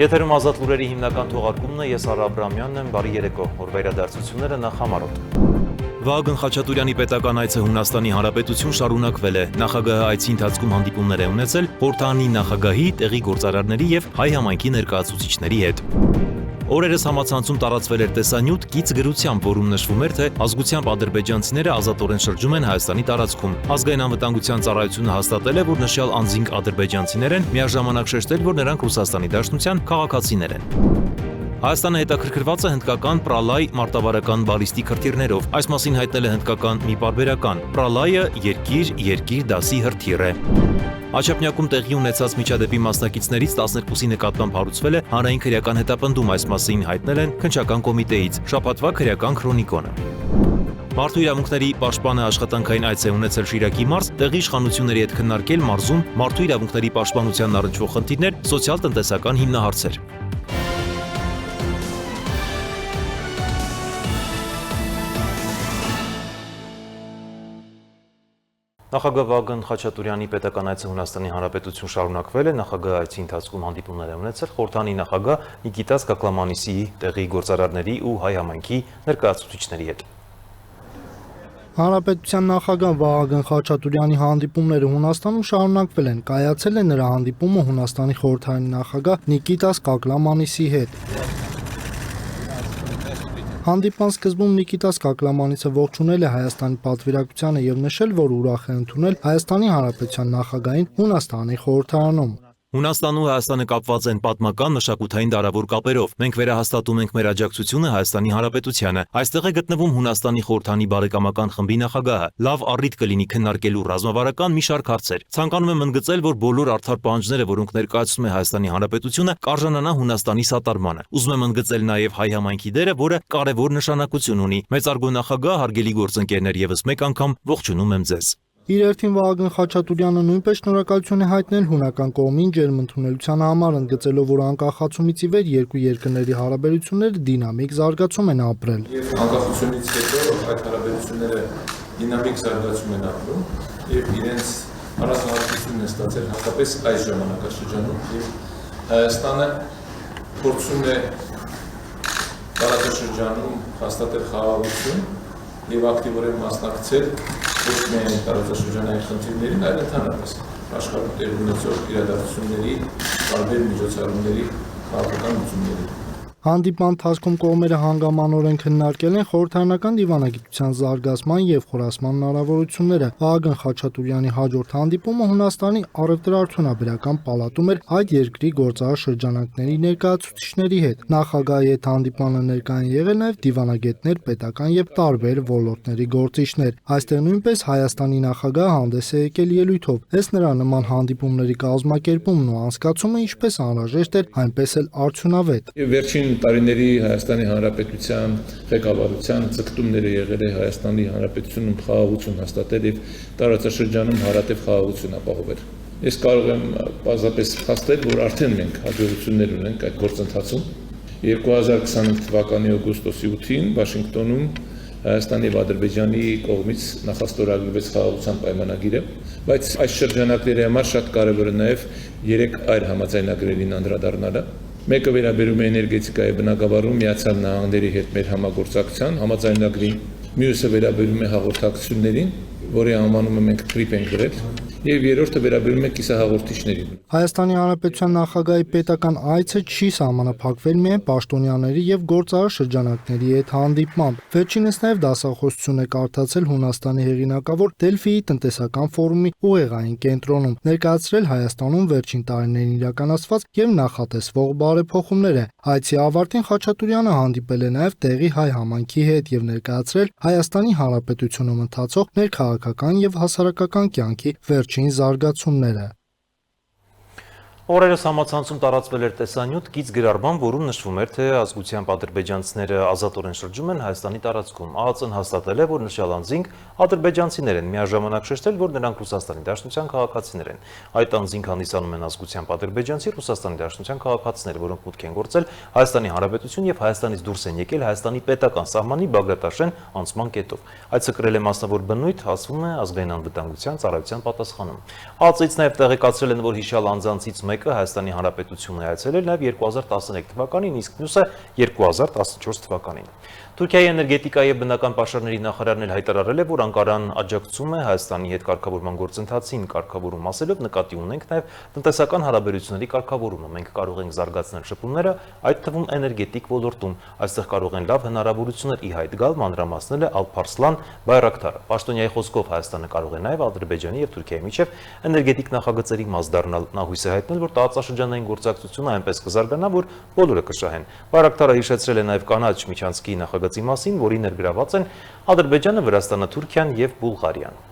Եթերում ազատ լուրերի հիմնական թողարկումն է, ես Արա Աբրամյանն եմ, բարի երեկո, օրվերադարձությունները նախ համարոտ։ Վահագն Խաչատուրյանի պետական այցը Հունաստանի Հանրապետություն շարունակվել է, նախագահը այցի ընթացքում հանդիպումներ է ունեցել խորհրդարանի նախագահի, տեղի գործարարների եւ հայ համայնքի ներկայացուցիչների հետ։ Օրերս համացանցում տարածվել էր տեսանյութ գիծ գրությամբ, որում նշվում էր, թե ազգությամբ ադրբեջանցիները ազատորեն շրջում են Հայաստանի տարածքում։ Ազգային անվտանգության ծառայությունը հաստատել է, որ նշյալ անձինք ադրբեջանցիներ են, միաժամանակ շեշտել, որ նրանք Ռուսաստանի Դաշնության քաղաքացիներ են։ Հայաստանը հետաքրքրված է հնդկական Պրալայ մարտավարական բալիստիկ հրթիռներով։ Այս մասին հայտնել է հնդկական մի պարբերական։ Պրալայը երկիր դասի հրթիռ է։ Աչափնյակում տեղի ունեցած միջադեպի մասնակիցներից 12-ի նկատմամբ հարուցվել է հանրային քրեական հետապնդում, այս մասին հայտնել են քննչական կոմիտեից, շաբաթվա քրեական քրոնիկոնը։ Մարդու իրավունքների պաշտպանը աշխատանքային այց է ունեցել Շիրակի մարզ, տեղի իշխանությունների հետ քննարկել մարզում մարդու իրավունքների պաշտպանությանն առնչվող խնդիրներ, սոցիալ-տնտեսական հիմնահարցեր։ Նախագահ Վահագն Խաչատուրյանի պետական այցը Հունաստանի Հանրապետություն շարունակվել է, նախագահը այցի ընթացքում հանդիպումներ է ունեցել խորհրդարանի նախագահ Նիկիտաս Կակլամանիսի, տեղի գործարարների ու հայ համայնքի ներկայացուցիչների հետ։ Հանրապետության նախագահ Վահագն Խաչատուրյանի հանդիպումները Հունաստանում շարունակվել են, կայացել է նրա հանդիպումը Հունաստանի խորհրդարանի նախագահ Նիկիտաս Կակլամանիսի հետ։ Հանդիպման սկզբում Նիկիտաս Կակլամանիսը ողջունել է Հայաստանի պատվիրակությանը եւ նշել, որ ուրախ է ընդունել Հայաստանի Հանրապետության նախագահին Հունաստանի խորհրդարանում։ Հունաստանն ու Հայաստանը կապված են պատմական մշակութային դարավոր կապերով։ Մենք վերահաստատում ենք մեր աջակցությունը Հայաստանի Հանրապետությանը։ Այստեղ է գտնվում Հունաստանի խորհրդանի բարեկամական խմբի նախագահը։ Լավ առիթ կլինի քննարկելու ռազմավարական մի շարք հարցեր։ Ցանկանում եմ ընդգծել, որ բոլոր արդար պահանջները, որոնք ներկայացնում է Հայաստանի Հանրապետությունը, կարժանանա Հունաստանի սատարմանը։ Ուզում եմ ընդգծել նաև հայ համայնքի դերը, որը կարևոր նշանակություն ունի։ Մեծարգո նախագահ, հարգելի գործընկերներ, եւս մեկ անգամ ողջունում եմ ձեզ։ Իր հերթին Վահագն Խաչատուրյանը նույնպես շնորհակալություն է հայտնել հունական կողմին ջերմընդունելության համար, ընդգծելով, որ անկախացումից ի վեր երկու երկրների հարաբերությունները դինամիկ զարգացում են ապրել։ Եվ անկախությունից հետո այդ հարաբերությունները դինամիկ զարգացում են ապրում եւ իրենց առանձնահատկությունն է ստացել հատկապես այս ժամանակաշրջանում եւ Հայաստանը փորձում է տարածաշրջանում հաստատել խաղաղություն եւ ակտիվորեն մասնակցել ոչ միայն տարածաշրջանային խնդիրներին, այլ ընդհանրապես աշխարհում տեղի ունեցող իրադարձությունների, տարբեր միջոցառումների քաղաքական լուծումների։ Հանդիպման ընթացքում կողմերը հանգամանորեն քննարկել են խորհրդարանական դիվանագիտության զարգացման եւ խորացման հնարավորությունները։ Վահագն Խաչատուրյանի հաջորդ հանդիպումը Հունաստանի առևտրաարդյունաբերական պալատում էր այդ երկրի գործարար շրջանակների ներկայացուցիչների հետ։ Նախագահի հետ հանդիպմանը ներկա են եղել նաեւ դիվանագետներ, պետական եւ տարբեր ոլորտների գործիչներ։ Այստեղ նույնպես Հայաստանի նախագահը հանդես է եկել ելույթով։ Ըստ նրա, նման հանդիպումների կազմակերպումն ու անցկացումը ինչպես անհրաժեշտ էր, այնպես էլ արդյունավետ։ Վերջին տարիների Հայաստանի Հանրապետության ղեկավարության ձգտումները եղել է Հայաստանի Հանրապետությունում խաղաղություն հաստատել եւ տարածաշրջանում հարատև խաղաղություն ապահովել։ Ես կարող եմ պարզապես փաստել, որ արդեն մենք հաջողություններ ունենք այդ գործընթացում։ 2025 թվականի օգոստոսի 8-ին Վաշինգտոնում Հայաստանի եւ Ադրբեջանի կողմից նախաստորագրվեց խաղաղության պայմանագիրը, բայց այս շրջանակների համար շատ կարևոր է նաեւ 3 այլ համաձայնագրերին անդրադառնալը։ Մեկը վերաբերում է էներգետիկայի բնագավառում Միացյալ Նահանգների հետ մեր համագործակցության համաձայնագրին, մյուսը վերաբերում է հաղորդակցություններին, որի անվանումը մենք TRIP ենք գրել, եւ երրորդը վերաբերում է կիսահաղորդիչներին։ Հայաստանի Հանրապետության նախագահի պետական այցը չի սահմանափակվել միայն պաշտոնյաների եւ գործարար շրջանակների հետ հանդիպմամբ։ Վերջինս նաեւ դասախոսություն է կարդացել Հունաստանի հեղինակավոր Դելֆիի տնտեսական ֆորումի ուղեղային կենտրոնում, ներկայացրել Հայաստանում վերջին տարիներին իրականացված եւ նախատեսվող բարեփոխումները։ Այցի ավարտին Խաչատուրյանը հանդիպել է նաեւ տեղի հայ համայնքի հետ եւ ներկայացրել Հայաստանի Հանրապետությունում ընթացող ներքաղաքական եւ հասարակական կյանքի վերջին զարգացումները։ Օրերս համացանցում տարածվել էր տեսանյութ գիծ գրառման, որում նշվում էր, թե ազգությամբ ադրբեջանցիները ազատորեն շրջում են Հայաստանի տարածքում։ ԱԱԾ-ն հաստատել է, որ նշյալ անձինք ադրբեջանցիներ են, միաժամանակ շեշտել, որ նրանք Ռուսաստանի Դաշնության քաղաքացիներ են։ Այդ անձինք հանդիսանում են ազգությամբ ադրբեջանցի, Ռուսաստանի Դաշնության քաղաքացիներ, որոնք մուտք են գործել Հայաստանի Հանրապետություն եւ Հայաստանից դուրս են եկել Հայաստանի պետական սահմանի Բագրատաշեն անցման կետով։ Այցը կրել է մասնավոր բնույթ, ասվում է ազգային անվտանգության ծառայության պատասխանում։ ԱԱԾ-ից նաեւ տեղեկացրել են, որ հիշյալ անձանցից մեկը Հայաստանի Հանրապետություն է այցելել նաև 2013 թվականին, իսկ մյուսը 2014 թվականին։ Թուրքիայի էներգետիկայի եւ բնական պաշարների նախարարն էլ հայտարարել է, որ Անկարան աջակցում է Հայաստանի հետ կարգավորման գործընթացին, կարգավորում ասելով նկատի ունենք նաև տնտեսական հարաբերությունների կարգավորումը։ Մենք կարող ենք զարգացնել շփումները, այդ թվում էներգետիկ ոլորտում։ Այստեղ կարող են լավ հնարավորություններ ի հայտ գալ, մանրամասնել է Ալփարսլան Բայրակտարը։ Պաշտոնյայի խոսքով Հայաստանը կարող է նաև Ադրբեջանի եւ Թուրքիայի միջև էներգետիկ նախագծերի մաս դառնալ։ Նա հույս է հայտնել, որ տարածաշրջանային գործակցությունը այնպես կզարգանա, որ բոլորը կշահեն։ Բայրակտարը հիշեցրել է նաև կանաչ միջանցքի նախագծի մասին, որի ներգրաված են Ադրբեջանը, Վրաստանը, Թուրքիան եւ Բուլղարիան։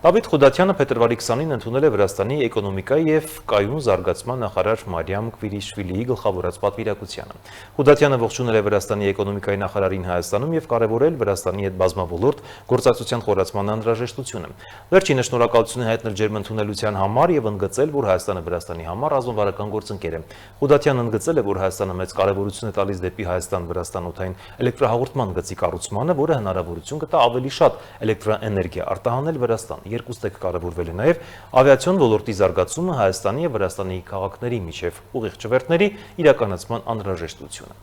Դավիթ Խուդատյանը փետրվարի 20-ին ընդունել է Վրաստանի էկոնոմիկայի եւ կայուն զարգացման նախարար Մարիամ Քվիրիշվիլիի գլխավորած պատվիրակությանը։ Խուդատյանը ողջունել է Վրաստանի էկոնոմիկայի նախարարին Հայաստանում եւ կարեւորել Վրաստանի հետ բազմավոլորտ գործակցության խորացման անհրաժեշտությունը։ Վերջինը շնորհակալություն է հայտնել ջերմընդունելության համար եւ ընդգծել, որ Հայաստանը Վրաստանի համար ռազմավարական գործընկեր է։ Խուդատյանը ընդգծել է, որ Հայաստանը մեծ կարեւորություն է տալիս դեպի Հայաստան-Վրաստան օդային էլեկտրահաղորդման գծի կառուցմանը, որը հնարավորություն կտա ավելի շատ էլեկտրաէներգիա արտահանել Վրաստան։ Երկուստեք կարևորվել է նաև ավիացիոն ոլորտի զարգացումը Հայաստանի եւ Վրաստանի քաղաքների միջև ուղիղ ճվերթների իրականացման անհրաժեշտությունը։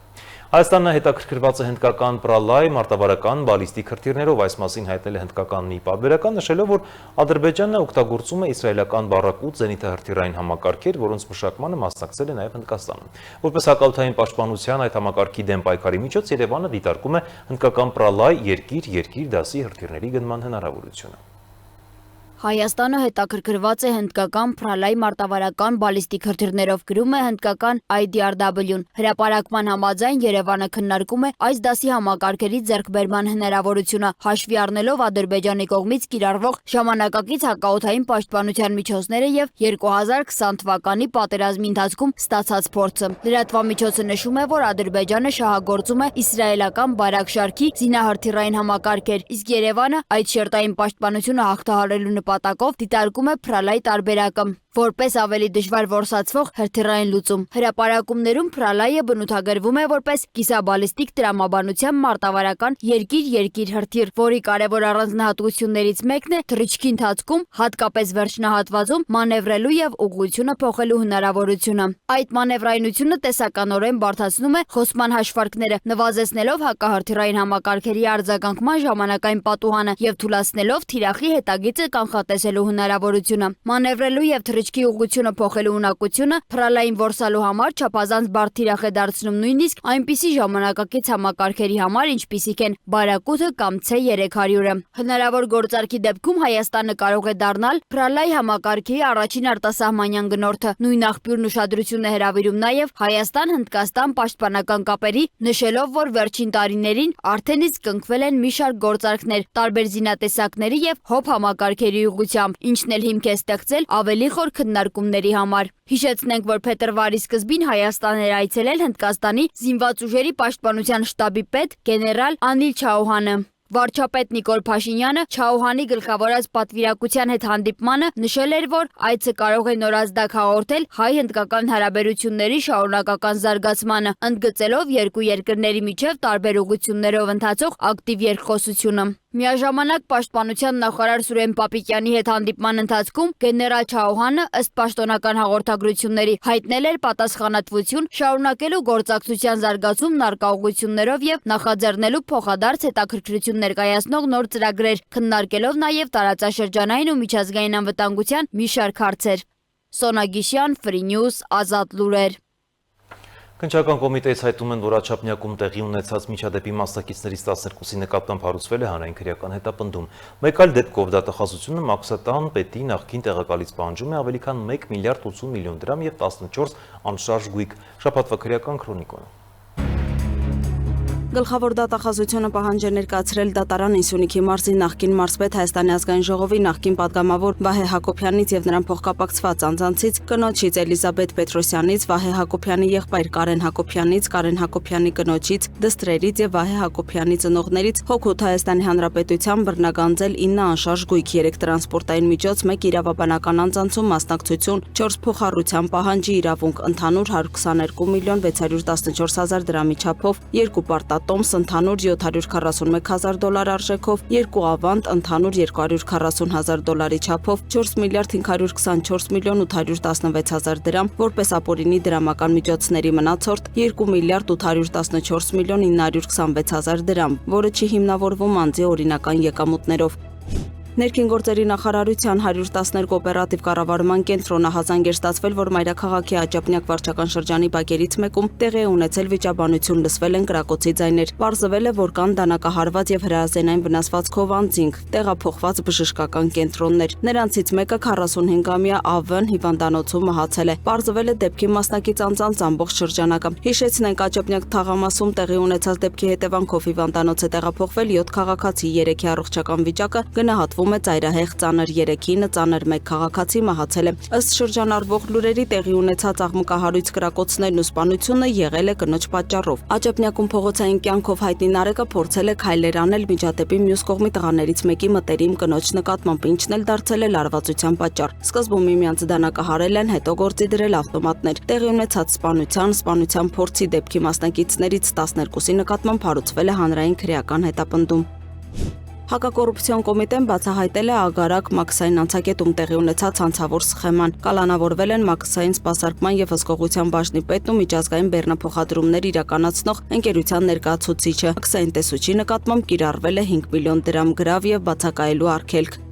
Հայաստանը հետաքրքրված է հնդկական պրալայ մարտավարական բալիստիկ հրթիռներով, այս մասին հայտնել է հնդկական մի պարբերական, նշելով, որ Ադրբեջանը օգտագործում է իսրայելական բառակուտ զենիթահրթիռային համակարգեր, որոնց մշակմանը մասնակցել է նաև Հնդկաստանը։ Որպես հակաօդային պաշտպանության այդ համակարգի դեմ պայքարի միջոց Երևանը դիտարկում է հնդկական պրալայ երկիր դասի հրթիռների գնման հնարավորությունը։ Հայաստանը հետաքրքրված է հնդկական պրալայ մարտավարական բալիստիկ հրթիռներով, գրում է հնդկական IDRW-ն։ Հրապարակման համաձայն Երևանը քննարկում է այս դասի համակարգերի ձեռքբերման հնարավորությունը, հաշվի առնելով Ադրբեջանի կողմից կիրառվող ժամանակակից հակաօդային պաշտպանության միջոցները եւ 2020 թվականի պատերազմի ընթացքում ստացած փորձը։ Լրատվամիջոցը նշում է, որ Ադրբեջանը շահագործում է իսրայելական բարակ շարքի զինահրթիռային համակարգեր, իսկ Երևանը այդ շերտային պաշտպանությունը հաղթահարելու նպատակով դիտարկում է պրալայ տարբերակը, որպես ավելի դժվար որսացվող հրթիռային լուծում։ Հրապարակումներում պրալայը բնութագրվում է որպես կիսաբալիստիկ տրամաբանության մարտավարական երկիր հրթիռ, որի կարևոր առանձնահատկություններից մեկն է թռիչքի ընթացքում, հատկապես վերջնահատվածում, մանևրելու եւ ուղղությունը փոխելու հնարավորությունը։ Այդ մանևրայնությունը տեսականորեն բարդացնում է խոսման հաշվարկները, նվազեցնելով հակահրթիռային համակարգերի արձագանքման ժամանակային պատուհանը եւ թուլացնելով թիրախի հետագիծը կանխատեսելու հնարավորությունը։ Մանևրելու եւ թռիչքի ուղղությունը փոխելու ունակությունը պրալային որսալու համար չափազանց բարդ թիրախ է դարձնում նույնիսկ այնպիսի ժամանակակից համակարգերի համար, ինչպիսիք են բարակութը կամ C300-ը։ Հնարավոր գործարքի դեպքում Հայաստանը կարող է դառնալ պրալայ համակարգի առաջին արտասահմանյան գնորդը։ Նույն աղբյուրն ուշադրություն է հրավիրում նաեւ Հայաստան-Հնդկաստան պաշտպանական կապերի, նշելով, որ վերջին տարիներին արդեն իսկ կնքվել են մի շարք գործարքներ տարբեր զինատեսակների եւ հոբ համակարգերի ուղղությամբ, ինչն էլ հիմք է ստեղծել ավելի խոր քննարկումների համար։ Հիշեցնենք, որ փետրվարի սկզբին Հայաստան էր այցելել Հնդկաստանի զինված ուժերի պաշտպանության շտաբի պետ գեներալ Անիլ Չաուհանը։ Վարչապետ Նիկոլ Փաշինյանը Չաուհանի գլխավորած պատվիրակության հետ հանդիպմանը նշել էր, որ այցը կարող է նորազդակ հաղորդել հայ-հնդկական հարաբերությունների շարունակական զարգացմանը, ընդգծելով երկու երկրների միջև տարբեր ուղղություններով ընթացող ակտիվ երկխոսությունը։ Միաժամանակ պաշտպանության նախարար Սուրեն Պապիկյանի հետ հանդիպման ընթացքում գեներալ Չաուհանը ըստ պաշտոնական հաղորդագրությունների հայտնել էր պատասխանատվություն շարունակելու գործակցության զարգացումն առկա ուղղություններով եւ նախաձեռնելու փոխադարձ հետաքրքրություն ներկայացնող նոր ծրագրեր, քննարկելով նաեւ տարածաշրջանային ու միջազգային անվտանգության մի շարք հարցեր։ Սոնա Գիշյան, Free News, Ազատ լուրեր։ Քննչական կոմիտեից հայտնում են, որ Աչափնյակում տեղի ունեցած միջադեպի մասնակիցներից 12-ի նկատմամբ հարուցվել է հանրային քրեական հետապնդում։ Մեկ այլ դեպքով դատախազությունը Մաքսատան պետի նախկին տեղակալից պահանջում է ավելի քան 1 միլիարդ 80 միլիոն դրամ եւ 14 անշարժ գույք։ Շաբաթվա քրեական քրոնիկոն։ Գլխավոր դատախազությունը պահանջ է ներկայացրել դատարան Սյունիքի մարզի նախկին մարզպետ Հայաստանի ազգային ժողովի նախկին պատգամավոր Վահե Հակոբյանից եւ նրան փոխկապակցված անձանցից կնոջից Էլիզաբեթ Պետրոսյանից, Վահե Հակոբյանի եղբայր Կարեն Հակոբյանից, Կարեն Հակոբյանի կնոջից, դստրերից եւ Վահե Հակոբյանի ծնողներից հոգուտ Հայաստանի Հանրապետության բռնագանձել 9 անշարժ գույք, 3 տրանսպորտային միջոց, 1 իրավաբանական անձանցում մասնակցություն, 4 փոխառության պահանջի իրավունք, ընդհանուր 122 միլիոն 614 հազար դրամի չափով 2 պարտադիր Տոմս ընդհանուր $741,000 արժեքով, 2 Ավանտ ընդհանուր $240,000 չափով, 4 միլիարդ 524 միլիոն 816,000 դրամ, որպես ապօրինի դրամական միջոցների մնացորդ 2 միլիարդ 814 միլիոն 926,000 դրամ, որը չի հիմնավորվում անձի օրինական եկամուտներով։ Ներքին գործերի նախարարության 112 օպերատիվ կառավարման կենտրոնը հազանգ էր ստացվել, որ Մայրաքաղաքի Աջափնյակ վարչական շրջանի բակերից մեկում տեղի է ունեցել վիճաբանություն, լսվել են կրակոցի ձայներ։ Պարզվել է, որ կան դանակահարված եւ հրազենային վնասվածքով անձինք, տեղափոխված բժշկական կենտրոններ։ Նրանցից մեկը 45-ամյա ԱՎ-ն հիվանդանոցում մահացել է։ Պարզվել է դեպքի մասնակից անձանց ամբողջ շրջանակը։ Հիշեցնենք, Աջափնյակ թաղամասում տեղի ունեցած դեպքի հետևանքով հիվանդանոց է տեղափոխվել 7 քաղաքացի, 3-ի առողջական վիճակը գնահատվում է ծայրահեղ ծանր, 3-ին ծանր 1 քաղաքացի մահացել է։ Ըստ շրջանառվող լուրերի տեղի ունեցած աղմկահարույց կրակոցներն ու սպանությունը եղել է կնոջ պատճառով։ Աջափնյակում փողոցային կյանքով հայտնի Նարեկը փորձել է քայլեր անել միջադեպի մյուս կողմի տղաներից մեկի մտերիմ կնոջ նկատմամբ, ինչն էլ դարձել է լարվածության պատճառ։ Սկզբում միմյանց դանակահարել են, հետո գործի դրել ավտոմատներ։ Տեղի ունեցած սպանության փորձի դեպքի մասնակիցներից 12-ի նկատմամբ հարուցվել է հանրային քրեական հետապնդում։ Հակակոռուպցիոն կոմիտեն բացահայտել է ագարակ մաքսային անցակետում տեղի ունեցած հանցավոր սխեման։ Կալանավորվել են մաքսային սպասարկման եւ հսկողության բաժնի պետն ու միջազգային բեռնափոխադրումներ իրականացնող ընկերության ներկայացուցիչը։ Մաքսային տեսուչի նկատմամբ կիրառվել է 5 միլիոն դրամ գրավ եւ բացակայելու արգելք։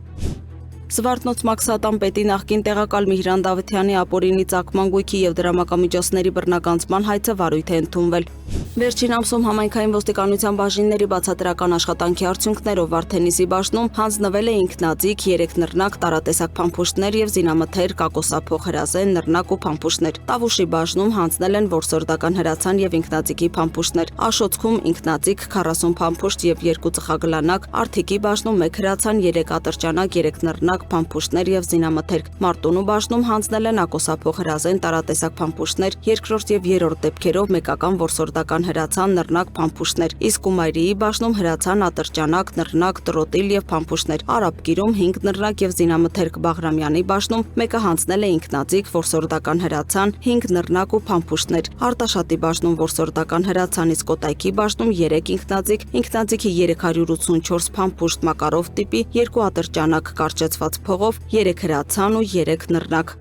Զվարթնոց մաքսատան պետի նախկին տեղակալ Միհրան Դավթյանի ապօրինի ծագման գույքի եւ դրամական միջոցների բռնականցման հայցը վարույթ է ընդունվել։ Վերջին ամսում համայնքային ոստիկանության բաժինների բացատրական աշխատանքի արդյունքներով Վարդենիսի բաժնում հանձնվել է ինքնաձիգ 3 նռնակ, տարատեսակ փամփուշտներ եւ զինամթեր, կակոսափող հրազեն, նռնակ ու փամփուշտներ։ Տավուշի բաժնում հանձնել են որսորդական հրացան եւ ինքնաձիգի փամփուշտներ։ Աշոցքում ինքնաձիգ 40 փամփուշտ եւ 2 ծխագլանակ, Արթիկի բաժնում 1 հրացան, 3 ատրճանակ, 3 նռնակ, փամփուշտներ եւ զինամթերք։ Մարտունու բաժնում հանձնել են ակոսափող հրազեն, տարատեսակ փամփուշտներ, երկրորդ եւ երրորդ դեպքերով մեկական որսորդական հրացան, նռնակ, փամփուշտներ, իսկ Կումայրիի բաժնում հրացան, ատրճանակ, նռնակ, տրոտիլ եւ փամփուշտներ, Արաբկիրում 5 նռնակ եւ զինամթերք, Բաղրամյանի բաժնում մեկը հանձնել է ինքնաձիգ որսորդական հրացան, 5 նռնակ ու փամփուշտներ, Արտաշատի բաժնում որսորդական հրացան, իսկ Կոտայքի բաժնում 3 ինքնաձիգի 384 փամփուշտ Մակարով տիպի, 2 ատրճանակ կարճացված փողով, 3 հրացան ու 3 նռնակ։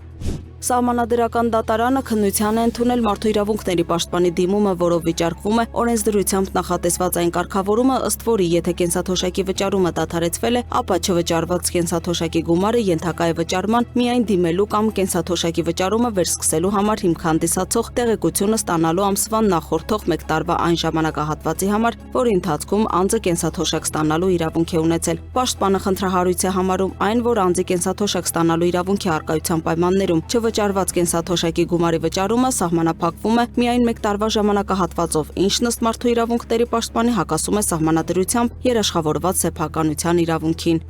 Սահմանադրական դատարանը քննության է ընդունել մարդու իրավունքների պաշտպանի դիմումը, որով վիճարկվում է օրենսդրությամբ նախատեսված այն կարգավորումը, ըստ որի եթե կենսաթոշակի վճարումը դադարեցվել է, ապա չվճարված կենսաթոշակի գումարը ենթակա է վճարման միայն դիմելու կամ կենսաթոշակի վճարումը վերսկսելու համար հիմք հանդիսացող տեղեկությունը ստանալու ամսվան նախորդող 1 տարվա այն ժամանակահատվածի համար, որի ընթացքում անձը կենսաթոշակ ստանալու իրավունք է ունեցել։ Պաշտպանը խնդրահարույց է համարում այն, որ անձի կենսաթոշակ ստանալու իրավունքի առկայության պայմաններում վճարված կենսաթոշակի գումարի վճարումը սահմանափակվում է միայն 1 տարվա ժամանակահատվածով, ինչն ըստ մարդու իրավունքների պաշտպանի հակասում է սահմանադրությամբ երաշխավորված սեփականության իրավունքին։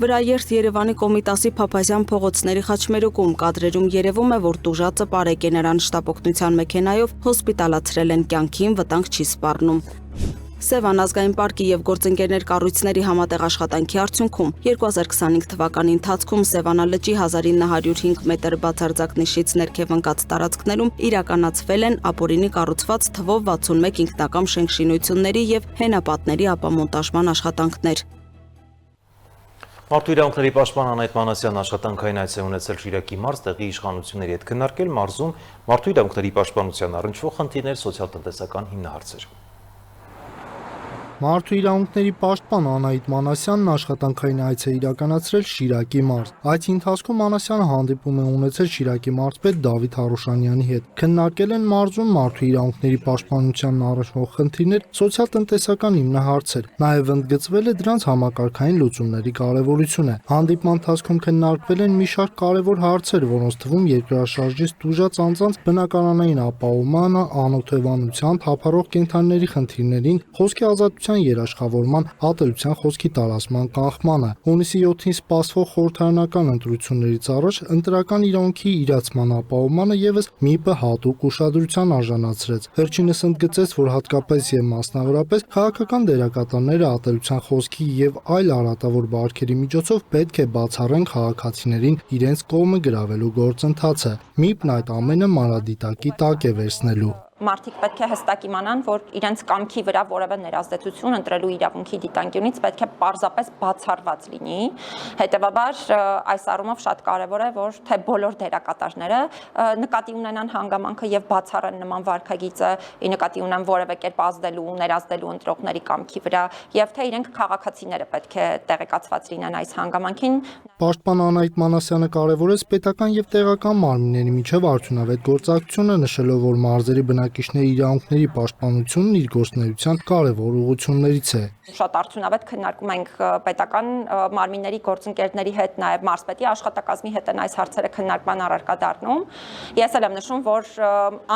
Վրաերթ Երևանի Կոմիտասի Փափազյան փողոցների խաչմերուկում կադրերում երևում է, որ տուժածը Պարեկ է, նրան շտապօգնության մեքենայով հոսպիտալացրել են, կյանքին վտանգ չի սպառնում։ Սևան ազգային պարկի եւ գործընկերներ կառույցների համատեղ աշխատանքի արդյունքում 2025 թվականի ընթացքում Սևանա լճի 1905 մետր բացարձակ նիշից ներքև ընկած տարածքներում իրականացվել են ապօրինի կառուցված թվով 61 ինքնակամ շենքշինությունների եւ հենապատների ապամոնտաժման աշխատանքներ։ Մարդու իրավունքների պաշտպան Անահիտ Մանասյանն աշխատանքային այց է ունեցել Շիրակի մարզ, տեղի իշխանությունների հետ քննարկել մարզում մարդու իրավունքների պաշտպանության առնչվող խնդիրներ, սոցիալ-տնտեսական հիմնահարցեր։ Մարդու իրավունքների պաշտպան Անահիտ Մանասյանն աշխատանքային այց է իրականացրել Շիրակի մարզ։ Այցի ընթացքում Մանասյանը հանդիպում է ունեցել Շիրակի մարզպետ Դավիթ Հարոշանյանի հետ։ Քննարկել են մարզում մարդու իրավունքների պաշտպանությանն առնչվող խնդիրներ, սոցիալ-տնտեսական հիմնահարցեր։ Նաև ընդգծվել է դրանց համակարգային լուծումների կարևորությունը։ Հանդիպման ընթացքում քննարկվել են մի շարք կարևոր հարցեր, որոնց թվում երկրաշարժից տուժած անձանց բնակարանային ապահովմանը, անօթևանության, թափառող կենդանիների խնդիրներին, խոսքի ազատության երաշխավորման, ատելության խոսքի տարածման կանխմանը։ Հունիսի 7-ին սպասվող խորհրդարանական ընտրություններից առաջ ընտրական իրավունքի իրացման ապահովմանը եւս ՄԻՊ-ը հատուկ ուշադրության արժանացրեց։ Վերջինս ընդգծեց, որ հատկապես եւ մասնավորապես քաղաքական դերակատարները ատելության խոսքի եւ այլ արատավոր բարքերի միջոցով պետք է բացառեն քաղաքացիներին իրենց կողմը գրավելու գործընթացը։ ՄԻՊ-ն այդ ամենը մանրադիտակի տակ է վերցնելու։ մարդիկ պետք է հստակ իմանան, որ իրենց կամքի վրա որևէ ներազդեցություն ընտրելու իրավունքի դիտանկյունից պետք է պարզապես բացառված լինի։ Հետևաբար այս առումով շատ կարևոր է, որ թե բոլոր դերակատարները նկատի ունենան հանգամանքը եւ բացառեն նման վարքագիծը, նկատի ունեն որևէ կերպ ազդելու, ներազդելու ընտրողների կամքի վրա, եւ թե իրենք քաղաքացիները պետք է տեղեկացված լինեն այս հանգամանքին։ Պաշտպան Անահիտ Մանասյանը կարևորեց պետական եւ տեղական մարմինների միջև արդյունավետ գործակցությունը, նշելով, որ մարզերի բնակիչների իրավունքների պաշտպանությունն իր գործունեության կարևոր ուղղություններից է։ Շատ արդյունավետ քննարկում ենք պետական մարմինների գործընկերների հետ, նաև մարզպետի աշխատակազմի հետ այս հարցերը քննարկման առարկա դառնում։ Ես էլ եմ նշում, որ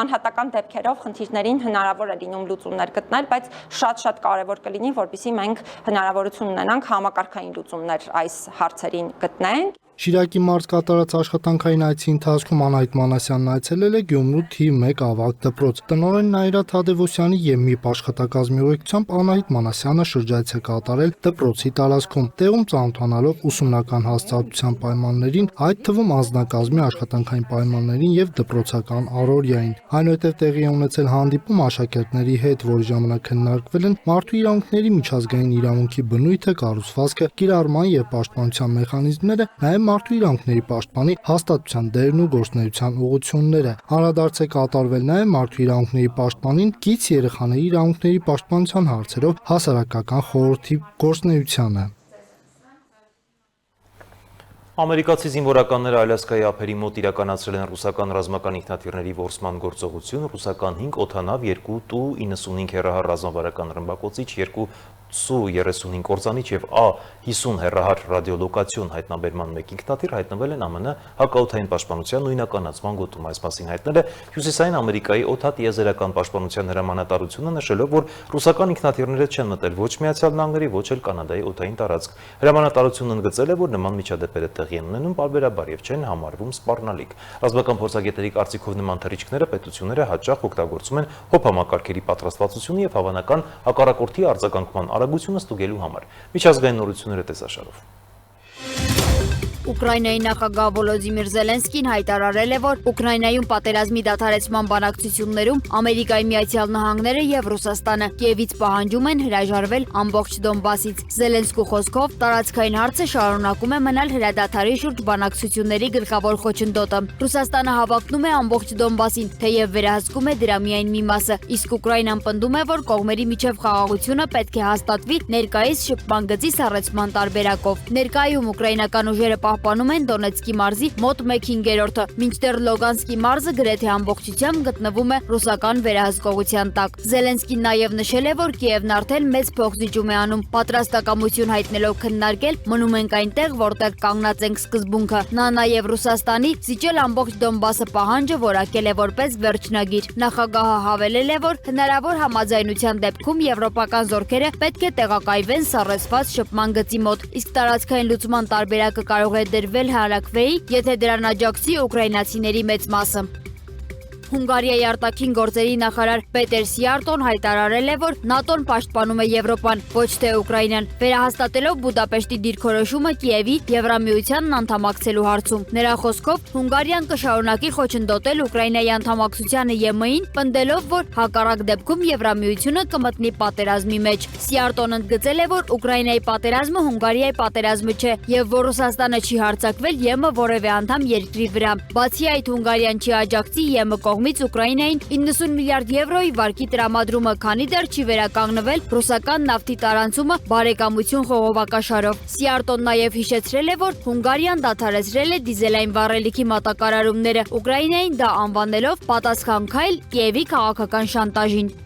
անհատական դեպքերով խնդիրներին հնարավոր է լինում լուծումներ գտնել, բայց շատ կարևոր կլինի, որպեսզի մենք հնարավորություն ունենանք համակարգային լուծումներ այս հարցերին գտնենք։ Շիրակի մարզ կատարած աշխատանքային այցի ընթացքում Անահիտ Մանասյանն այցելել է Գյումրու թիվ 1 ավագ դպրոց։ Տնօրեն Նաիրա Թադևոսյանի եւ ՄԻՊ աշխատակազմի ուղեկցությամբ Անահիտ Մանասյանը շրջայց է կատարել դպրոցի տարածքում, տեղում ծանոթանալով ուսումնական հաստատության պայմաններին, այդ թվում անձնակազմի աշխատանքային պայմաններին եւ դպրոցական առօրյային։ Այնուհետև տեղի է ունեցել հանդիպում աշակերտների հետ, որի ժամանակ քննարկվել են մարդու իրավունքների միջազգային իրավունքի բնույթը, կառուցվածքը, կիրառման եւ պաշտպանության մեխանիզմները, նաեւ մարդու իրավունքների պաշտպանի հաստատության դերն ու գործունեության ուղղությունները։ Անդրադարձ է կատարվել նաև մարդու իրավունքների պաշտպանին կից երեխաների իրավունքների պաշտպանության հարցերով հասարակական խորհրդի գործունեությանը։ Ամերիկացի զինվորականները Ալյասկայի ափերի մոտ իրականացրել են ռուսական ռազմական ինքնաթիռների որսման գործողություն, ռուսական 5 օդանավ, 2 Tu-95 հեռահար ռազմավարական ռմբակոծիչ, 2 Su-35 կործանիչ և A-50 հեռահար ռադիոլոկացիոն հայտնաբերման մեկ ինքնաթիռ հայտնվել են ԱՄՆ հակաօդային պաշտպանության նույնականացման գոտում։ Այս մասին հայտնել է Հյուսիսային Ամերիկայի օդատիեզերական պաշտպանության հրամանատարությունը, նշելով, որ ռուսական ինքնաթիռները չեն մտել ոչ Միացյալ Նահանգների, ոչ էլ Կանադայի օդային տարածք։ Հրամանատարությունն ընդգծել է, որ նման միջադեպերը տեղի են ունենում պարբերաբար և չեն համարվում սպառնալիք։ Ռազմական փորձագետների կարծիքով նման թռիչքները պետությունները հաճախ օգտագործում են հոբ համակարգերի պատրաստվածությունը և հավանական հակառակորդի արձագանքման արագությունը ստուգելու համար։ Միջազգային նորությունները տեսաշարով։ Ուկրաինայի նախագահ Վոլոդիմիր Զելենսկին հայտարարել է, որ Ուկրաինայում պատերազմի դադարեցման բանակցություններում Ամերիկայի Միացյալ Նահանգները եւ Ռուսաստանը Կիևից պահանջում են հրաժարվել ամբողջ Դոնբասից։ Զելենսկու խոսքով տարածքային հարցը շարունակում է մնալ հրադադարի շուրջ բանակցությունների գլխավոր խոչընդոտը։ Ռուսաստանը հավակնում է ամբողջ Դոնբասին, թեև վերահսկում է դրա միայն մի մասը, իսկ Ուկրաինան պնդում է, որ կողմերի միջև խաղաղությունը պետք է հաստատվի ներկայիս շփման գծի սառեցման տարբերակով։ Ներկայում ուկրաինական ուժերը պահպանում են Դոնեցկի մարզի մոտ 1/5-ը, մինչդեռ Լոգանսկի մարզը գրեթե ամբողջությամբ գտնվում է ռուսական վերահսկողության տակ։ Զելենսկին նաև նշել է, որ Կիևն արդեն մեծ փոխզիջում է անում, պատրաստակամություն հայտնելով քննարկել մնում ենք այնտեղ, որտեղ կանգնած ենք սկզբունքը։ Նա նաև Ռուսաստանի զիջել ամբողջ Դոնբասը պահանջը որակել է որպես վերջնագիր։ Նախագահը հավելել է, որ հնարավոր համաձայնության դեպքում եվրոպական զորքերը պետք է տեղակայվեն սառեցված շփման գծի մոտ, իսկ տարածքային լուծման տարբերակը կարող է դրվել Հարակվեի, եթե դրան աջակցի ուկրաինացիների մեծ մասը։ Հունգարիայի արտաքին գործերի նախարար Պետեր Սիարտոն հայտարարել է, որ ՆԱՏՕ-ն պաշտպանում է Եվրոպան, ոչ թե Ուկրաինան, վերահաստատելով Բուդապեշտի դիրքորոշումը Կիևի Եվրամիությանն անդամակցելու հարցում։ Նրա խոսքով Հունգարիան կշարունակի խոչընդոտել Ուկրաինայի անդամակցությանը ԵՄ-ին, պնդելով, որ հակառակ դեպքում Եվրամիությունը կմտնի պատերազմի մեջ։ Սիարտոն ընդգծել է, որ Ուկրաինայի պատերազմը Հունգարիայի պատերազմը չէ եւ որ Ռուսաստանը չի հարձակվել ԵՄ որևէ անդամ երկրի վրա։ Բացի այդ, Հունգարիան չի աջակցի ԵՄ կողմից Ուկրաինային 90 միլիարդ եվրոյի վարկի տրամադրումը, քանի դեռ չի վերականգնվել ռուսական նավթի տարանցումը բարեկամություն խողովակաշարով։ Սիարտոն նաև հիշեցրել է, որ Հունգարիան դադարեցրել է դիզելային վառելիքի մատակարարումները, Ուկրաինային դա անվանելով պատասխան քայլ Կիևի քաղաքական շանտաժին։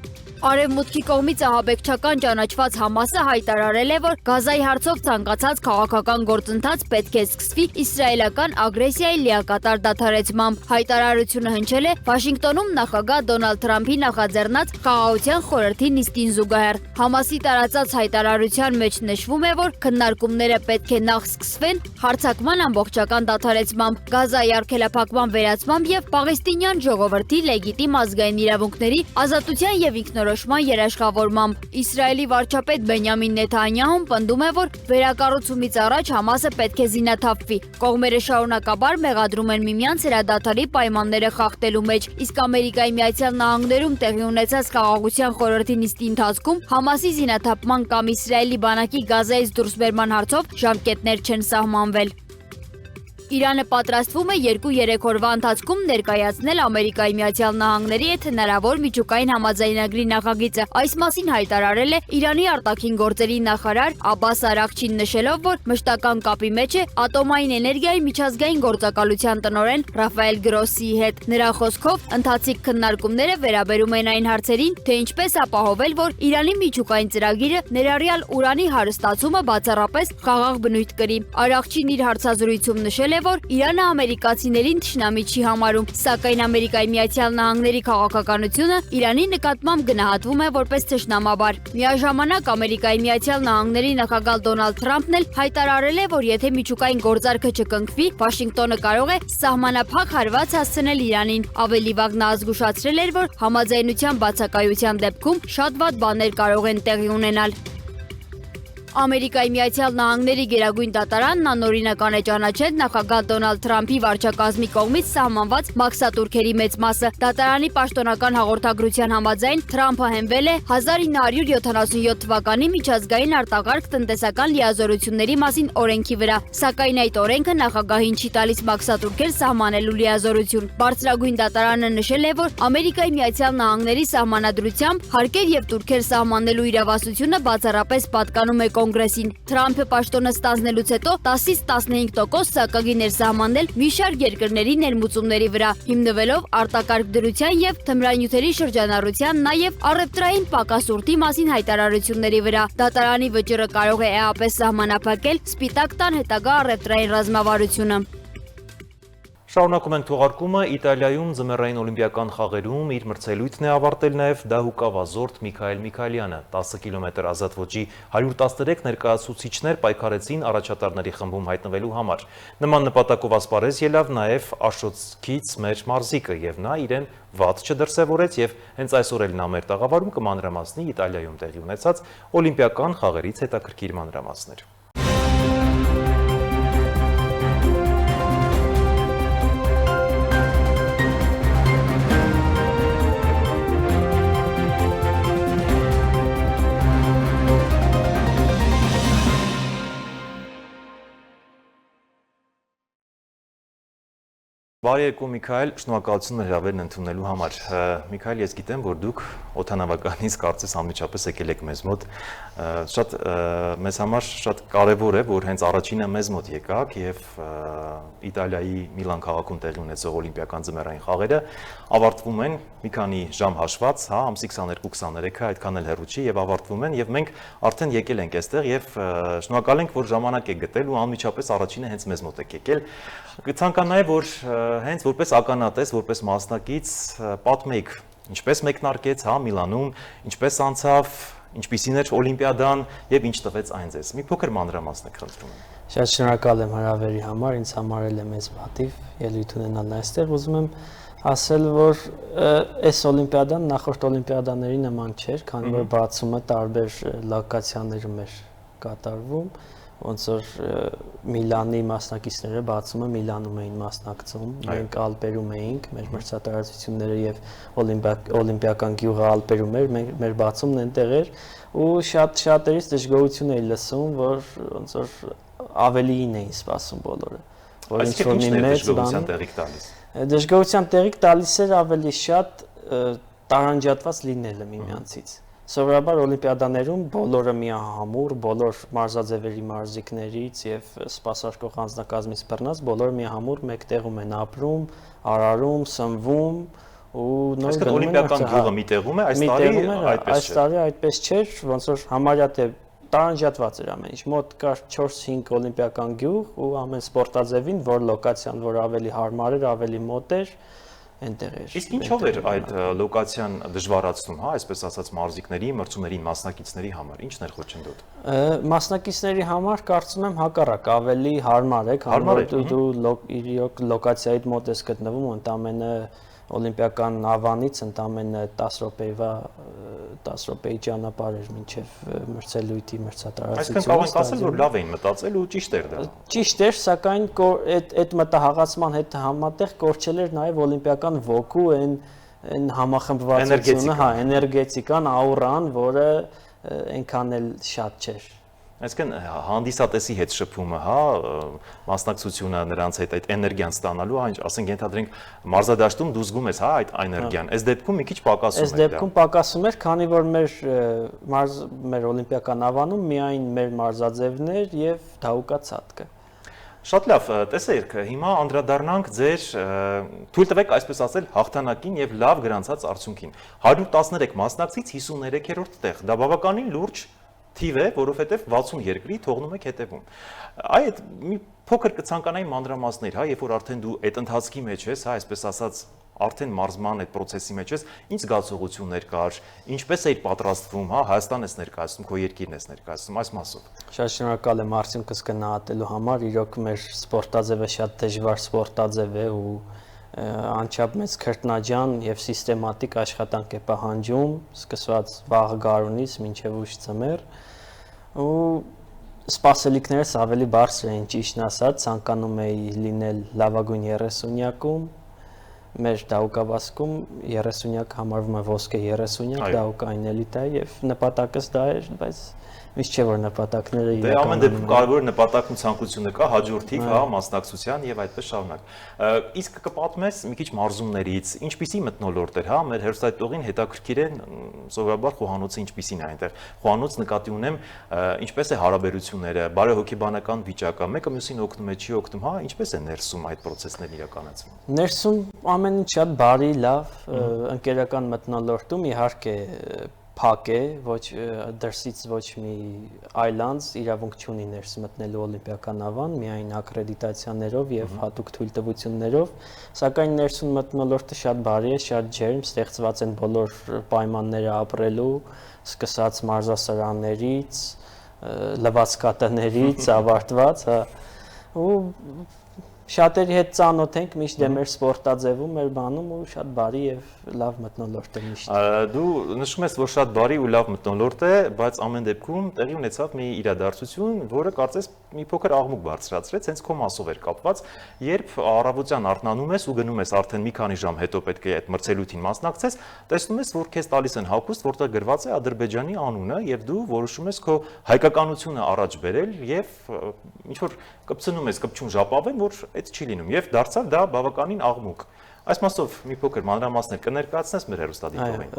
Արևմուտքի կողմից ահաբեկչական ճանաչված Համասը հայտարարել է, որ Գազայի հարցով ցանկացած քաղաքական գործընթաց պետք է սկսվի իսրայելական ագրեսիայի լիակատար դադարեցմամբ։ Հայտարարությունը հնչել է Վաշինգտոնում նախագահ Դոնալդ Թրամփի նախաձեռնած Խաղաղության խորհրդի նիստին զուգահեռ։ Համասի տարածած հայտարարության մեջ նշվում է, որ քննարկումները պետք է նախ սկսվեն հարձակման ամբողջական դադարեցմամբ, Գազայի արգելափակման վերացմամբ եւ պաղեստինյան ժողովրդի լեգիտիմ ազգային իրավունքների, ազատության եւ ինքնորոշ կողմնորոշման երաշխավորմամբ։ Իսրայելի վարչապետ Բենյամին Նեթանյահուն պնդում է, որ վերակառուցումից առաջ Համասը պետք է զինաթափվի։ Կողմերը շարունակաբար մեղադրում են միմյանց հրադադարի պայմանները խախտելու մեջ, իսկ Ամերիկայի Միացյալ Նահանգներում տեղի ունեցած խաղաղության խորհրդի նիստի ընթացքում Համասի զինաթափման կամ Իսրայելի բանակի Գազայից դուրսբերման հարցով ժամկետներ չեն սահմանվել։ Իրանը պատրաստվում է 2-3 օրվա ընթացքում ներկայացնել Ամերիկայի Միացյալ Նահանգների հետ հնարավոր միջուկային համաձայնագրի նախագիծը։ Այս մասին հայտարարել է Իրանի արտաքին գործերի նախարար Աբբաս Արաղչին, նշելով, որ մշտական կապի մեջ է ատոմային էներգիայի միջազգային գործակալության տնօրեն Ռաֆայել Գրոսիի հետ։ Նրա խոսքով ընթացիկ քննարկումները վերաբերում են այն հարցերին, թե ինչպես ապահովել, որ Իրանի միջուկային ծրագիրը ներառյալ ուրանի հարստացումը բացառապես խաղաղ բնույթ կրի։ Արաղչին իր հարցազրույցում նշել է, որ Իրանը ամերիկացիներին թշնամի չի համարում, սակայն Ամերիկայի Միացյալ Նահանգների քաղաքականությունը Իրանի նկատմամբ գնահատվում է որպես թշնամաբար։ Միաժամանակ Ամերիկայի Միացյալ Նահանգների նախագահ Դոնալդ Թրամփն էլ հայտարարել է, որ եթե միջուկային գործարքը չկնքվի, Վաշինգտոնը կարող է սահմանափակ հարված հասցնել Իրանին։ Ավելի վաղ նա զգուշացրել էր, որ համաձայնության բացակայության դեպքում շատ վատ բաներ կարող են տեղի ունենալ։ Ամերիկայի Միացյալ Նահանգների գերագույն դատարանն անօրինական է ճանաչել նախագահ Դոնալդ Թրամփի վարչակազմի կողմից սահմանված մաքսատուրքերի մեծ մասը։ Դատարանի պաշտոնական հաղորդագրության համաձայն Թրամփը հենվել է 1977 թվականի միջազգային արտակարգ տնտեսական լիազորությունների մասին օրենքի վրա, սակայն այդ օրենքը նախագահին չի տալիս մաքսատուրքեր սահմանելու լիազորություն։ Բարձրագույն դատարանը նշել է, որ Ամերիկայի Միացյալ Նահանգների սահմանադրությամբ հարկեր եւ տուրքեր սահմանելու իրավասությունը բացառապես պատկանում է Կոնգրեսին։ Թրամփը պաշտոնը ստանձնելուց հետո 10-ից 15% սակագիներ սահմանել մի շարք երկրների ներմուծումների վրա, հիմնվելով արտակարգ դրության եւ թմրանյութերի շրջանառության, նաեւ առևտրային պակասուրդի մասին հայտարարությունների վրա։ Դատարանի վճիռը կարող է էապես սահմանափակել Սպիտակ տան հետագա առևտրային ռազմավարությունը։ Շարունակում ենք թողարկումը, Իտալիայում ձմեռային օլիմպիական խաղերում իր մրցելույթն է ավարտել նաև դահուկավազորդ Միքայել Միքայելյանը։ 10 կիլոմետր ազատ ոճի 113 ներկայացուցիչներ պայքարեցին առաջատարների խմբում հայտնվելու համար։ Նման նպատակով ասպարեզ ելավ նաև Աշոտցքից մեր մարզիկը, եւ նա իրեն վատ չդրսևորեց եւ հենց այսօր էլ նա մեր տաղավարում կմանրամասնի Իտալիայում տեղի ունեցած օլիմպիական խաղերից հետաքրքիր մանրամասներ։ Բարի եկու Միքայել, շնորհակալություն հրավերն ընդունելու համար։ Միքայել, ես գիտեմ, որ դուք օդանավականից կարծես անմիջապես եկել եք մեզ մոտ։ Շատ մեզ համար շատ կարևոր է, որ հենց առաջինը մեզ մոտ եկաք եւ Իտալիայի Միլան քաղաքում տեղի ունեցող օլիմպիական ձմեռային խաղերը ավարտվում են մի քանի ժամ հաշված, հա, ամսի 22-23-ը այդքան էլ հեռու չի եւ ավարտվում են եւ մենք արդեն եկել ենք այստեղ եւ շնորհակալ ենք, որ ժամանակ եք գտել ու անմիջապես առաջինը հենց մեզ մոտ եք եկել։ Կցանկանայի, որ հենց որպես ականատես, որպես մասնակից պատմեք, ինչպես մեկնարկեց, հա, Միլանում, ինչպես անցավ, ինչպիսին էր օլիմպիադան եւ ինչ տվեց այն ձեզ։ Մի փոքր մանրամասնեք, խնդրում եմ։ Շատ շնորհակալ եմ հրավերի համար, ինձ համար էլ է մեծ պատիվ ելույթ ունենալ այստեղ։ Ուզում եմ ասել, որ այս օլիմպիադան նախորդ օլիմպիադաների նման չէր, քանի որ բացումը տարբեր լոկացիաներում էր կատարվում, ոնց որ Միլանի մասնակիցները բացումը Միլանում էին մասնակցում, մենք Ալպերում էինք, մեր մրցատարածությունները եւ օլիմպիական գյուղը Ալպերում էր, մեր բացումն այնտեղ էր ու շատերից դժգոհություն էի լսում, որ ոնց որ ավելիին էին սպասում բոլորը, որ ինչ որ մի մեծ բան տեղիք տալիս։ Դժգոհության տեղիք տալիս էր ավելի շատ տարանջատված լինելը միմյանցից։ Սովորաբար օլիմպիադաներում բոլորը միահամուռ, բոլոր մարզաձևերի մարզիկներից եւ սպասարկող անձնակազմից բռնած բոլորը միահամուռ մեկ տեղում են ապրում, արարում, սնվում ու նոր գնում են օլիմպիական գյուղը մի տեղում է, այս տարի այդպես չէ։ Այս տարի այդպես չէր, ոնց որ համարյա թե տարանջատված էր ամեն ինչ։ Մոտ կար 4-5 օլիմպիական գյուղ ու ամեն սպորտաձևին, որ լոկացիան, որ ավելի հարմար էր, ավելի մոտ էր, այնտեղ էր։ Իսկ ինչով էր այդ լոկացիան դժվարացնում, հա, այսպես ասած մարզիկների, մրցումների մասնակիցների համար, ի՞նչն էր խոչընդոտ։ Մասնակիցների համար կարծում եմ հակառակ ավելի հարմար է, քանի որ դու լոկացիայիդ մոտ ես գտնվում, ընդամենը օլիմպիական ավանից ընդամենը 10 րոպեի ճանապարհ էր մինչև մրցելույթի մրցատարածությունը։ Այսինքն կարող ենք ասել, որ լավ էին մտածել ու ճիշտ էր դա։ Ճիշտ էր, սակայն այդ մտահղացման հետ համատեղ կորչել էր նաև օլիմպիական ոգու այն համախմբվածությունը, հա, էներգետիկան, աուրան, որը այնքան էլ շատ չէր։ Այսինքն հանդիսատեսի հետ շփումը, հա, մասնակցությունը նրանց հետ այդ էներգիան ստանալու, ասենք ենթադրենք մարզադաշտում դու զգում ես, հա, այդ էներգիան։ Այս դեպքում մի քիչ պակասում էր դա։ Այս դեպքում պակասում էր, քանի որ մեր օլիմպիական ավանում միայն մեր մարզաձևներ եւ դահուկացածքը։ Շատ լավ, տեսեք, հիմա անդրադառնանք ձեր թույլ տվեք այսպես ասել հաղթանակին եւ լավ գրանցած արդյունքին։ 113 մասնակցից 53-րդ տեղ։ Դա բավականին լուրջ թիվ է, որովհետեւ 60 երկրի թողնում եք հետևում։ Այդ մի փոքր կցանկանայի մանրամասներ, հա, երբ որ արդեն դու այդ ընթացքի մեջ ես, հա, այսպես ասած, արդեն մարզման այդ process-ի մեջ ես, ինչ զգացողություններ կար, ինչպես էիր պատրաստվում, հա, Հայաստանն ես ներկայացնում, քո երկիրն ես ներկայացնում, այս մասով։ Շատ շնորհակալ եմ արդյունքս գնահատելու համար, իրոք մեր սպորտաձևը շատ դժվար սպորտաձև է ու անչափ մեծ քրտնաջան եւ սիստեմատիկ աշխատանք է պահանջում, սկսված վաղ գարունից մինչեւ ուշ ձմեռ, ու սպասելիքներս ավելի բարձր էին, ճիշտն ասած, ցանկանում էի լինել լավագույն 30-յակում, մեր դահուկավազքում 30-յակ համարվում է ոսկե 30-յակ, դահուկային էլիտա եւ նպատակս դա էր, բայց միշտ չէ որ նպատակները իրականանում են։ Դե ամեն դեպքում կարևոր նպատակն ու ցանկությունը կա, հաջորդիվ, հա, մասնակցության եւ այդպես շարունակ։ Իսկ կպատմես մի քիչ մարզումներից, ինչպիսի մթնոլորտ էր, հա, մեր հերոստատողին հետաքրքիր է սովորաբար խոհանոցը ինչպիսին է այնտեղ։ Խոհանոց նկատի ունեմ, ինչպես է հարաբերությունները, բարեհոգեբանական վիճակը, մեկը մյուսին օգնում է, չի օգնում, հա, ինչպես է ներսում այդ process-ներն իրականացվում։ Ներսում ամեն ինչ շատ բարի, լավ, ընկերական մթնոլորտում իհարկե փակ է, ոչ դրսից ոչ մի այլանց իրավունք չունի ներս մտնելու օլիմպիական ավան, միայն ակրեդիտացիաներով եւ հատուկ թույլտվություններով, սակայն ներսում մթնոլորտը շատ բարի է, շատ ջերմ, ստեղծված են բոլոր պայմանները ապրելու, սկսած մարզասարաններից, լվացքատներից, ավարտված, հա, ու շատերի հետ ծանոթ ենք, միշտ մեր սպորտաձևում, մեր բանում ու շատ բարի եւ լավ մթնոլորտ է միշտ։ Դու նշում ես, որ շատ բարի ու լավ մթնոլորտ է, բայց ամեն դեպքում տեղի ունեցավ մի իրադարձություն, որը կարծես մի փոքր աղմուկ բարձրացրեց, հենց քո մասով էր կապված, երբ առավոտյան արթնանում ես ու գնում ես արդեն մի քանի ժամ հետո պետք է այդ մրցելույթին մասնակցես, տեսնում ես, որ քեզ տալիս են հագուստ, որտեղ գրված է Ադրբեջանի անունը եւ դու որոշում ես քո հայկականությունը առաջ բերել եւ ինչ որ կպցնում ես կպչուն ժապավեն, որ այդ չի լինում եւ դարձավ դա բավականին աղմուկ։ Այս մասով մի փոքր մանրամասներ կներկայացնես մեր հերոստատիտողին։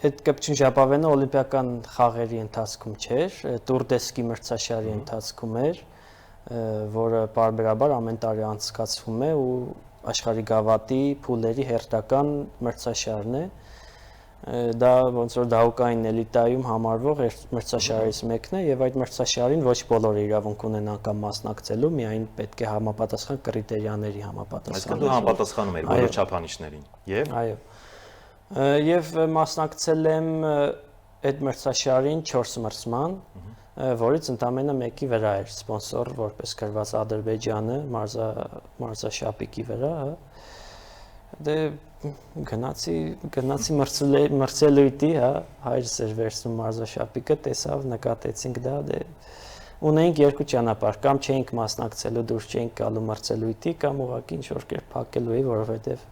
Այդ կպչուն ժապավենը օլիմպիական խաղերի ընթացքում չէր, Տուրդեսկի մրցաշարի ընթացքում էր, որը պարբերաբար ամեն տարի անցկացվում է ու աշխարհի գավաթի փուլերի հերթական մրցաշարն է։ Դա ոնց որ դահուկային էլիտայում համարվող մրցաշարից մեկն է եւ այդ մրցաշարին ոչ բոլորը իրավունք ունեն անգամ մասնակցելու, միայն պետք է համապատասխան կրիտերիաների համապատասխան։ Այսինքն դու համապատասխանում ես բոլոր չափանիշներին։ Եվ այո։ Եվ մասնակցել եմ այդ մրցաշարին 4 մրցման, որից ընդամենը մեկի վրա էր սպոնսոր որպես գրված Ադրբեջանը մարզաշապիկի վրա, դե գնացի մրցելույթի, հա, հայրս էր վերցնում մարզաշապիկը, տեսավ, նկատեցինք դա, դե ունեինք երկու ճանապարհ, կամ չէինք մասնակցելու, դուրս չէինք գալու մրցելույթի, կամ ուղղակի ինչ-որ կերպ փակելու էի, որովհետև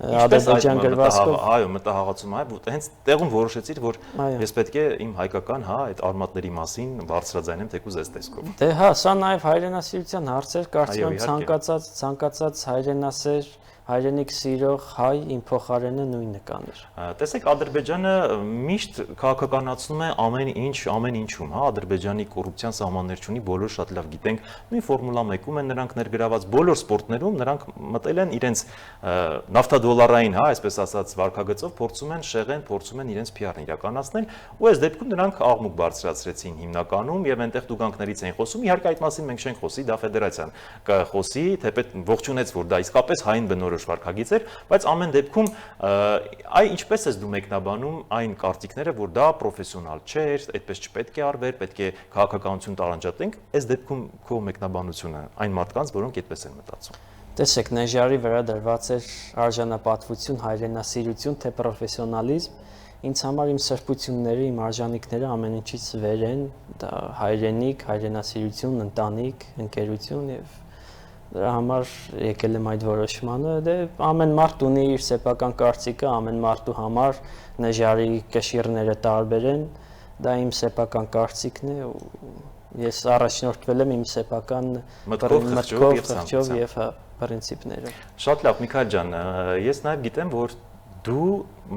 Ադրբեջան գրվածքով, այո, մտահղացում է, հենց տեղում որոշեցիր, որ ես պետք է իմ հայկական, հա, այդ արմատների մասին բարձրաձայնեմ թեկուզ այս տեսքով։ Դե հա, սա նաև հայրենասիրության հարց էր, կարծում եմ ցանկացած հայրենասեր հայրենիք սիրող հայ իմ փոխարենը նույնը կաներ։ Տեսեք, Ադրբեջանը միշտ քաղաքականացնում է ամեն ինչում, հա, Ադրբեջանի կոռուպցիան սահմաններ չունի, բոլոր շատ լավ գիտենք, նույն ֆորմուլա 1-ում են նրանք ներգրաված, բոլոր սպորտներում նրանք մտել են իրենց նավթադոլարային, հա, այսպես ասած, վարքագծով փորձում են շեղեն, փորձում են իրենց PR-ն իրականացնել, ու այս դեպքում նրանք աղմուկ բարձրացրեցին հիմնականում եւ այնտեղ տուգանքներից էին խոսում, իհարկե այդ մասին մենք չենք խոսի, դա ֆեդերացիան կխոսի, թեպետ ողջունեց, որ դա իսկապես հային բնորոշ վարքագիծ էր, բայց ամեն դեպքում ինչպես ես դու մեկնաբանում այն կարծիքները, որ դա պրոֆեսիոնալ չէր, այդպես չպետք է արվեր, պետք է քաղաքականություն տարանջատենք, այս դեպքում քո մեկնաբանությունը այն մարդկանց, որոնք այդպես են մտածում։ Տեսեք, Նեժարի վրա դրված էր արժանապատվություն, հայրենասիրություն, թե պրոֆեսիոնալիզմ։ Ինձ համար իմ սրբությունները, իմ արժանինքները ամեն ինչից վեր են, դա հայրենիք, հայրենասիրություն, ընտանիք, ընկերություն եւ դրա համար եկել եմ այդ որոշմանը։ Դե ամեն մարդ ունի իր սեփական կարծիքը, ամեն մարդու համար Նեժարի կշիռները տարբեր են, դա իմ սեփական կարծիքն է ու ես առաջնորդվել եմ իմ սեփական մտքով, խղճով եւ պրինցիպներով։ Շատ լավ, Միքայել ջան, ես նաև գիտեմ, որ դու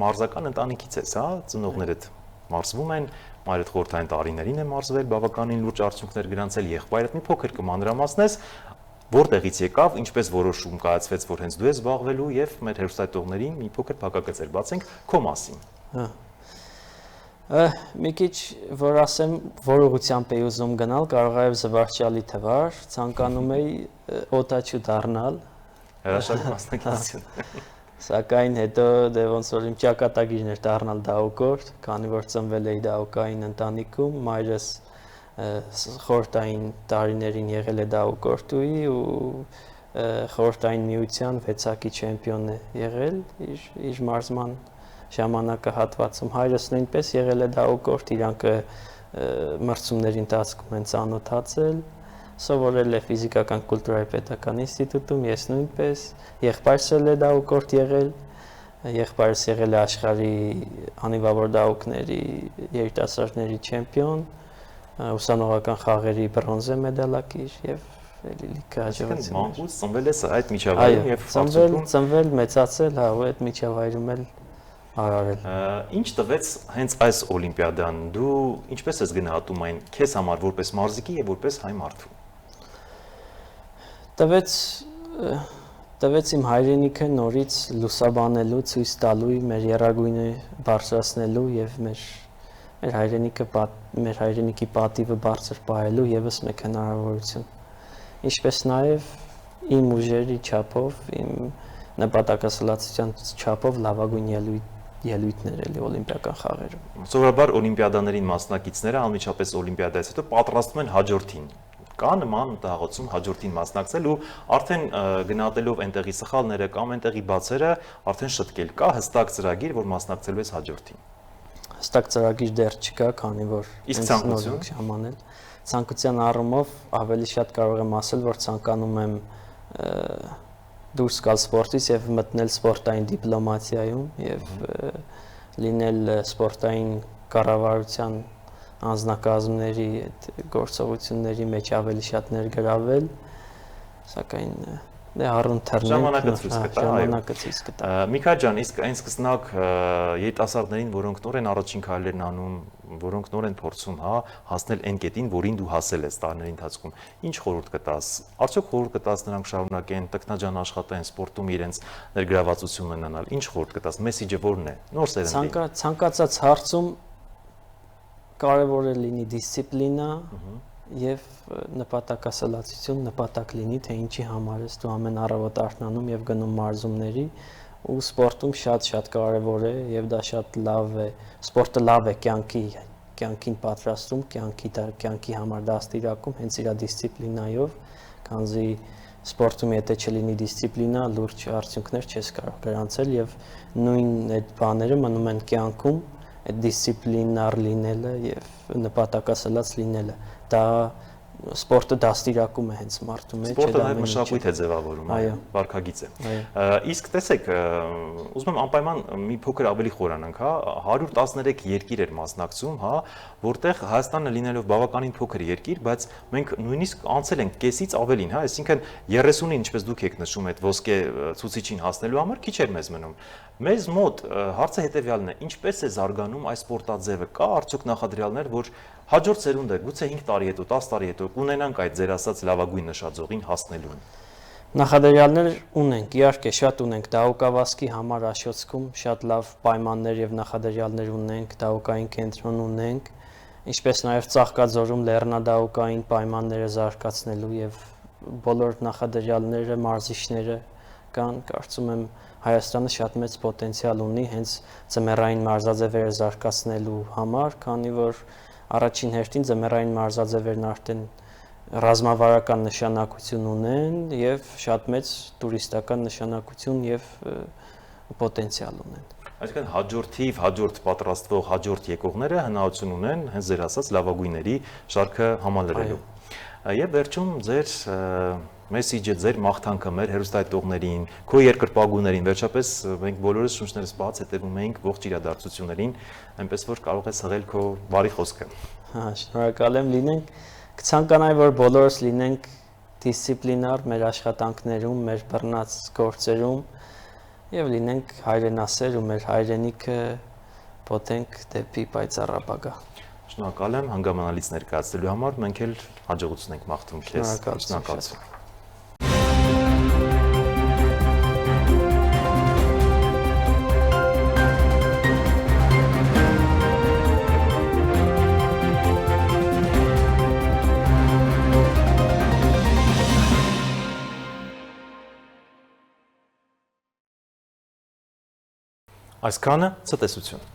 մարզական ընտանիքից ես, հա, ծնողներդ մարզվում են, մայրդ խորհրդային տարիներին է մարզվել, բավականին լուրջ արդյունքներ գրանցել, եղբայրդ մի փոքր կմանրամասնես, որտեղից եկավ, ինչպես որոշում կայացվեց, որ հենց դու ես զբաղվելու եւ մեր հերոստատողներին մի փոքր փակագծեր բացենք քո մասին։ Հա։ Մի քիչ որ ասեմ, որ ուղղությամբ էի ուզում գնալ, կարող է զվարճալի թվար, ցանկանում էի օտաչու դառնալ։ Հրաշալի մասնակցություն։ Սակայն հետո դե ոնց որ իմ ճակատագիրն էր դառնալ դահուկորդ, քանի որ ծնվել էի դահուկային ընտանիքում, մայրս խորհրդային տարիներին եղել է դահուկորդուի ու խորհրդային միության 6-ակի չեմպիոն է եղել իր մարզման ժամանակահատվածում, հայրս նույնպես եղել է դահուկորդ, իրանք մրցումների ընթացքում են ծանոթացել, սովորել է ֆիզիկական կուլտուրայի պետական ինստիտուտում, ես նույնպես, եղբայրս էլ է դահուկորդ եղել, եղբայրս եղել է աշխարհի անիվավոր դահուկների երիտասարդների չեմպիոն, ուսանողական խաղերի բրոնզե մեդալակիր եւ էլի լիքը հաջողություններ։ Մանկուց ծնվել ես այդ միջավայրում եւ ծնվել, մեծացել, հա, ու այդ միջավայրում էլ արարել։ Ինչ տվեց հենց այս օլիմպիադան, դու ինչպես ես գնահատում այն քեզ համար որպես մարզիկի եւ որպես հայ մարդու։ Տվեց իմ հայրենիքը նորից լուսաբանելու, ցույց տալու, մեր եռագույնը բարձրացնելու եւ մեր հայրենիքի պատիվը բարձր պահելու եւս մեկ հնարավորություն։ Ինչպես նաեւ իմ ուժերի չափով, իմ նպատակասլացության չափով լավագույն ելույթներ էլի օլիմպիական խաղերում։ Սովորաբար օլիմպիադաներին մասնակիցները անմիջապես օլիմպիադայից հետո պատրաստվում են հաջորդին։ Կա նման մտահոգություն հաջորդին մասնակցել ու արդեն գնահատելով այնտեղի սխալները կամ այնտեղի բացերը արդեն շտկել։ Կա հստակ ծրագիր, որ մասնակցելու ես հաջորդին։ Հստակ ծրագիր դեռ չկա, քանի որ իսկ ցանկություն ժամանել։ Ցանկության առումով ավելի շատ կարող եմ ասել, որ ցանկանում եմ դուրս գալ սպորտից եւ մտնել սպորտային դիպլոմատիայում եւ լինել սպորտային կառավարության անձնակազմների այդ գործողությունների մեջ ավելի շատ ներգրավել, սակայն դե առուն թռնել ժամանակը ցույց կտա։ Միքայել ջան, իսկ այն սկսնակ երիտասարդներին, որոնք նոր են առաջին քայլերն անում, որոնք նոր են փորձում, հա, հասնել այն կետին, որին դու հասել ես տարիների ընթացքում, ինչ խորհուրդ կտաս։ Արդյոք խորհուրդ կտաս նրանք շարունակեն տքնաջան աշխատեն սպորտում իրենց ներգրավվածություն ունենալ։ Ինչ խորհուրդ կտաս։ Մեսիջը որն է։ Նոր սերնդի։ Ցանկացած հարցում կարևոր է լինի դիսցիպլինա եւ նպատակասլացություն, նպատակ լինի, թե ինչի համար ես դու ամեն առավոտ արթնանում եւ գնում մարզումների ու սպորտում շատ կարևոր է եւ դա շատ լավ է։ Սպորտը լավ է կյանքին պատրաստում, կյանքի համար դաստիարակում հենց իր դիսցիպլինայով, քանզի սպորտում եթե չլինի դիսցիպլինա, լուրջ արդյունքներ չես կարող գրանցել եւ նույն այդ բաները մնում են կյանքում, այդ դիսցիպլինար լինելը եւ նպատակասլաց լինելը։ Դա սպորտը դաստիարակում է հենց մարդու մեջ։ Սպորտը նաև մշակույթ է ձևավորում, վարքագիծ է։ Իսկ տեսեք, ուզում եմ անպայման մի փոքր ավելի խորանանք, հա, 113 երկիր էր մասնակցում, հա, որտեղ Հայաստանը լինելով բավականին փոքր երկիր, բայց մենք նույնիսկ անցել ենք կեսից ավելին, հա, այսինքն 30-ին, ինչպես դուք եք նշում, այդ ոսկե ցուցիչին հասնելու համար քիչ էր մեզ մնում։ Մեզ մոտ հարցը հետեւյալն է. ինչպես է զարգանում այս սպորտաձևը։ Կա արդյոք նախադրյալներ, որ հաջորդ սերունդը գուցե 5 տարի հետո, 10 տարի հետո կունենանք այդ ձեր ասած լավագույն նշաձողին հասնելուն։ Նախադրյալներ ունենք, իհարկե շատ ունենք, դահուկավազքի համար Աշոտսկում շատ լավ պայմաններ եւ նախադրյալներ ունենք, դահուկային կենտրոն ունենք, ինչպես նաեւ Ծաղկաձորում լեռնադահուկային պայմանները զարգացնելու եւ բոլոր նախադրյալները, մարզիչները կան, կարծում եմ Հայաստանը շատ մեծ պոտենցիալ ունի հենց ձմեռային մարզաձևերը զարգացնելու համար, քանի որ առաջին հերթին ձմեռային մարզաձևերն արդեն ռազմավարական նշանակություն ունեն եւ շատ մեծ տուրիստական նշանակություն եւ պոտենցիալ ունեն։ Այսինքն հաջորդ պատրաստվող, հաջորդ եկողները հնարավորություն ունեն հենց ձեր ասած լավագույնների շարքը համալրելու։ Եվ վերջում ձեր մեսիջը, ձեր մաղթանքը մեր հեռուստայտողներին, քո երկրպագուներին, վերջապես մենք բոլորս շունչներս բաց հետևում ենք ողջ իրադարձություններին, այնպես որ կարող ես հղել քո բարի խոսքը։ Հա, շնորհակալ եմ, լինենք կցանկանայի, որ բոլորս լինենք դիսցիպլինար մեր աշխատանքներում, մեր բռնած գործերում եւ լինենք հայրենասեր ու մեր հայրենիքը պոտենք դեպի պայծառ ապագա։ Շնորհակալ եմ հանգամանալից ներկայացնելու համար, մենք էլ հաջողություն ենք մաղթում քեզ։ Շնորհակալություն։ Այսքանը ցտեսություն։